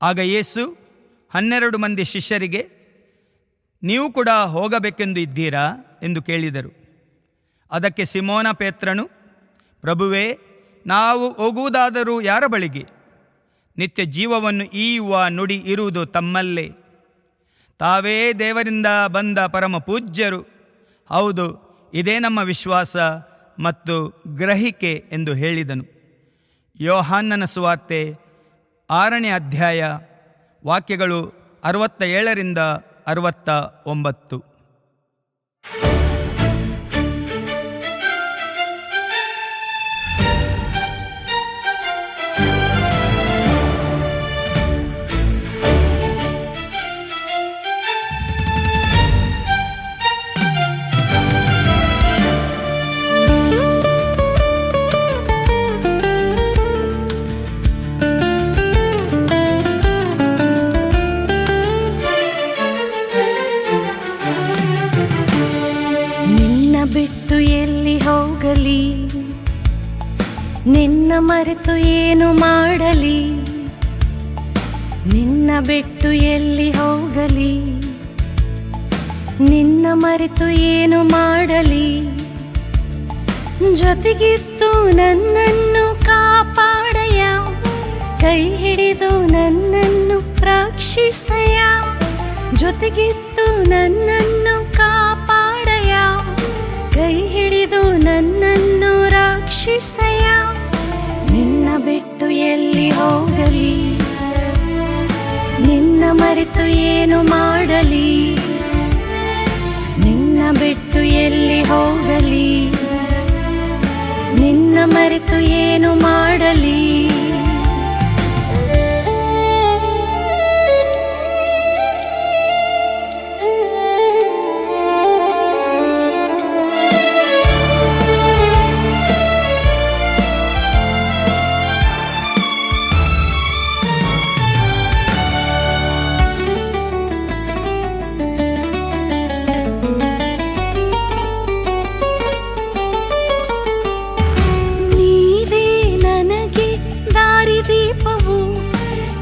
ಆಗ ಯೇಸು 12 ಮಂದಿ ಶಿಷ್ಯರಿಗೆ, ನೀವು ಕೂಡ ಹೋಗಬೇಕೆಂದು ಇದ್ದೀರಾ ಎಂದು ಕೇಳಿದರು. ಅದಕ್ಕೆ ಸಿಮೋನ ಪೇತ್ರನು, ಪ್ರಭುವೇ, ನಾವು ಹೋಗುವುದಾದರೂ ಯಾರ ಬಳಿಗೆ? ನಿತ್ಯ ಜೀವವನ್ನು ಈಯುವ ನುಡಿ ಇರುವುದು ತಮ್ಮಲ್ಲೇ. ತಾವೇ ದೇವರಿಂದ ಬಂದ ಪರಮ ಪೂಜ್ಯರು. ಹೌದು, ಇದೇ ನಮ್ಮ ವಿಶ್ವಾಸ ಮತ್ತು ಗ್ರಹಿಕೆ ಎಂದು ಹೇಳಿದನು. ಯೋಹಾನನ ಸುವಾರ್ತೆ 6ನೇ ಅಧ್ಯಾಯ, ವಾಕ್ಯಗಳು 67ರಿಂದ 69. ಬಿಟ್ಟು ಎಲ್ಲಿ ಹೋಗಲಿ, ನಿನ್ನ ಮರೆತು ಏನು ಮಾಡಲಿ? ನಿನ್ನ ಬಿಟ್ಟು ಎಲ್ಲಿ ಹೋಗಲಿ, ನಿನ್ನ ಮರೆತು ಏನು ಮಾಡಲಿ? ಜೊತೆಗಿದ್ದು ನನ್ನನ್ನು ಕಾಪಾಡಯ, ಕೈ ಹಿಡಿದು ನನ್ನನ್ನು ರಕ್ಷಿಸಯ. ಜೊತೆಗಿದ್ದು ನನ್ನನ್ನು ಕಾಪಾಡಯ, ಕೈ ಹಿಡಿದು ನನ್ನನ್ನು ರಕ್ಷಿಸಯ. ನಿನ್ನ ಬಿಟ್ಟು ಎಲ್ಲಿ ಹೋಗಲಿ, ನಿನ್ನ ಮರೆತು ಏನು ಮಾಡಲಿ? ನಿನ್ನ ಬಿಟ್ಟು ಎಲ್ಲಿ ಹೋಗಲಿ, ನಿನ್ನ ಮರೆತು ಏನು ಮಾಡಲಿ?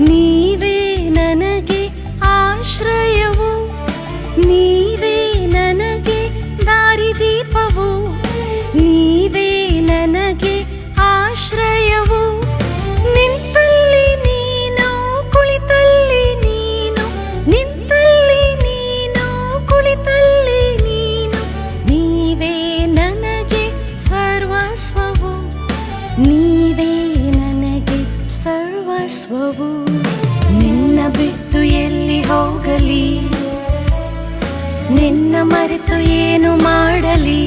ನೀವೇ ನನಗೆ ಆಶ್ರಯವು, ನೀವೇ ನನಗೆ ದಾರಿದೀಪವು, ನೀವೇ ನನಗೆ ಆಶ್ರಯವು. ನಿಂತಲ್ಲಿ ನೀನು, ಕುಳಿತಲ್ಲಿ ನೀನು, ನಿಂತಲ್ಲಿ ನೀನು, ಕುಳಿತಲ್ಲಿ ನೀನು. ನೀವೇ ನನಗೆ ಸರ್ವಸ್ವವು, ನೀವೇ ನನಗೆ ಸರ್ವಸ್ವವು. ನಿನ್ನ ಬಿಟ್ಟು ಎಲ್ಲಿ ಹೋಗಲಿ, ನಿನ್ನ ಮರೆತು ಏನು ಮಾಡಲಿ?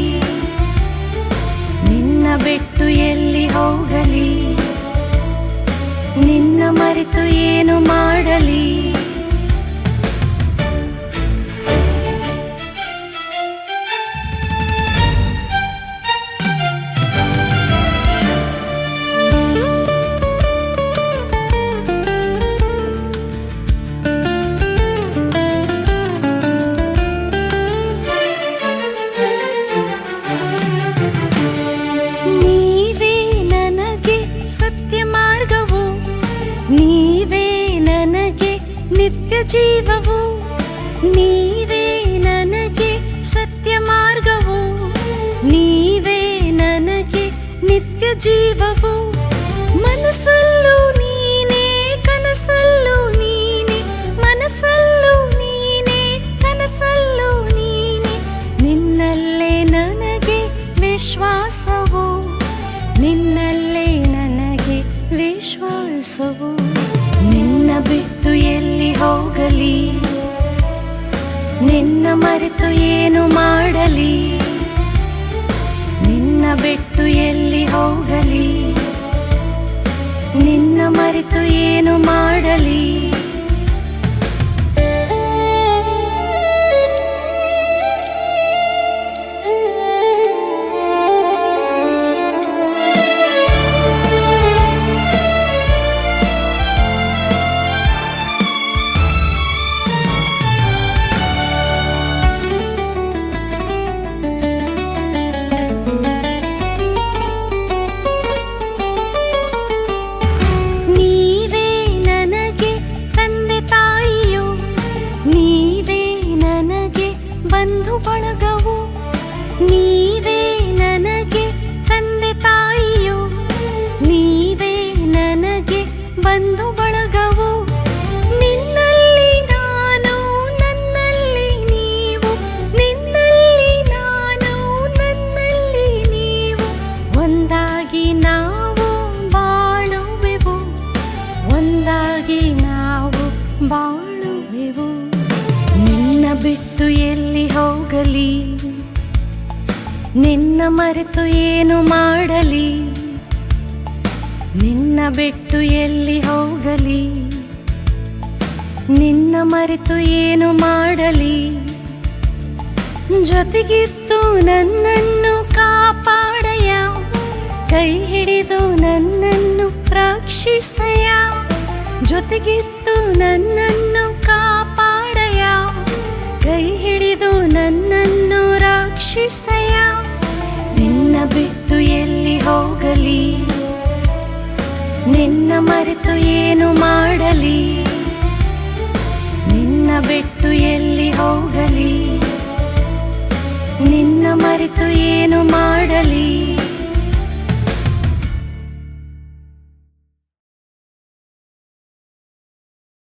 ನಿನ್ನ ಬಿಟ್ಟು ಎಲ್ಲಿ ಹೋಗಲಿ, ನಿನ್ನ ಮರೆತು ಏನು ಮಾಡಲಿ? ನೀವೇ ನನಗೆ ನಿತ್ಯ ಜೀವವು, ನೀವೇ ನನಗೆ ಸತ್ಯ ಮಾರ್ಗವು, ನೀವೇ ನನಗೆ ನಿತ್ಯ ಜೀವವು. ಮನಸ್ಸಲ್ಲೂ ನೀನೇ, ಕನಸಲ್ಲೂ ನೀನೇ, ಮನಸ್ಸಲ್ಲೂ ನೀನೇ, ಕನಸಲ್ಲೂ ನೀನೇ. ನಿನ್ನಲ್ಲೇ ನನಗೆ ವಿಶ್ವಾಸವು, ನಿನ್ನಲ್ಲೇ ನನಗೆ ವಿಶ್ವಾಸವು. ನಿನ್ನ ಬಿಟ್ಟು ಎಲ್ಲಿ ಹೋಗಲಿ, ನಿನ್ನ ಮರೆತು ಏನು ಮಾಡಲಿ? ನಿನ್ನ ಬಿಟ್ಟು ಎಲ್ಲಿ ಹೋಗಲಿ, ನಿನ್ನ ಮರೆತು ಏನು ಮಾಡಲಿ? ನೀವೇ ಬಿಟ್ಟು ಎಲ್ಲಿ ಹೋಗಲಿ, ನಿನ್ನ ಮರೆತು ಏನು ಮಾಡಲಿ, ನಿನ್ನ ಬಿಟ್ಟು ಎಲ್ಲಿ ಹೋಗಲಿ, ನಿನ್ನ ಮರೆತು ಏನು ಮಾಡಲಿ. ಜೊತೆಗಿತ್ತು ನನ್ನನ್ನು ಕಾಪಾಡಯ, ಕೈ ಹಿಡಿದು ನನ್ನನ್ನು ರಕ್ಷಿಸಯ. ಜೊತೆಗಿತ್ತು ನನ್ನನ್ನು ಕಾಪಾಡಯ, ಕೈ ಹಿಡಿದು ನನ್ನನ್ನು ರಕ್ಷಿಸಯ. ನಿನ್ನ ಬಿಟ್ಟು ಎಲ್ಲಿ ಹೋಗಲಿ, ನಿನ್ನ ಮರೆತು ಏನು ಮಾಡಲಿ,